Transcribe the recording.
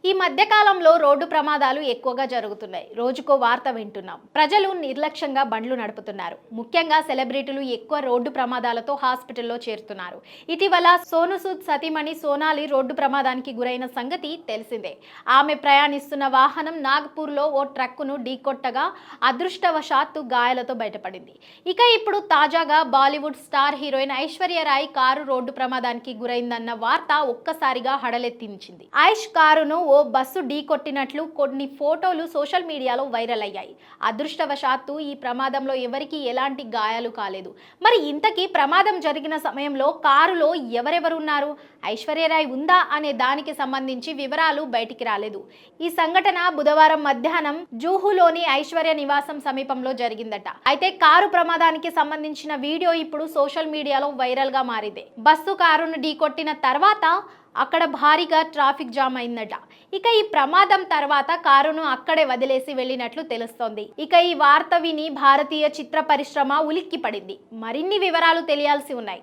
ఈ మధ్య కాలంలో రోడ్డు ప్రమాదాలు ఎక్కువగా జరుగుతున్నాయి. రోజుకో వార్త వింటున్నాం. ప్రజలు నిర్లక్ష్యంగా బండ్లు నడుపుతున్నారు. ముఖ్యంగా సెలబ్రిటీలు ఎక్కువ రోడ్డు ప్రమాదాలతో హాస్పిటల్లో చేరుతున్నారు. ఇటీవల సోను సూద్ సతీమణి సోనాలి రోడ్డు ప్రమాదానికి గురైన సంగతి తెలిసిందే. ఆమె ప్రయాణిస్తున్న వాహనం నాగ్పూర్లో ఓ ట్రక్కును ఢీకొట్టగా అదృష్టవశాత్తు గాయాలతో బయటపడింది. ఇక ఇప్పుడు తాజాగా Bollywood star heroine Aishwarya Rai car road ప్రమాదానికి గురైందన్న వార్త ఒక్కసారిగా హడలెత్తించింది. ఐష్ కారును ఓ బస్సు ఢీకొట్టినట్లు కొన్ని ఫోటోలు సోషల్ మీడియాలో వైరల్ అయ్యాయి. అదృష్టవశాత్తు ఈ ప్రమాదంలో ఎవరికీ ఎలాంటి గాయాలు కాలేదు. మరి ఇంతకీ ప్రమాదం జరిగిన సమయంలో కారులో ఎవరెవరున్నారు, ఐశ్వర్యరాయ్ ఉందా అనే దానికి సంబంధించి వివరాలు బయటికి రాలేదు. ఈ సంఘటన బుధవారం మధ్యాహ్నం జూహులోని ఐశ్వర్య నివాసం సమీపంలో జరిగిందట. అయితే కారు ప్రమాదానికి సంబంధించిన వీడియో ఇప్పుడు సోషల్ మీడియాలో వైరల్ గా మారింది. బస్సు కారును ఢీకొట్టిన తర్వాత అక్కడ భారీగా ట్రాఫిక్ జామ్ అయిందట. ఇక ఈ ప్రమాదం తర్వాత కారును అక్కడే వదిలేసి వెళ్ళినట్లు తెలుస్తోంది. ఇక ఈ వార్త విని భారతీయ చిత్ర పరిశ్రమ ఉలిక్కి పడింది. మరిన్ని వివరాలు తెలియాల్సి ఉన్నాయి.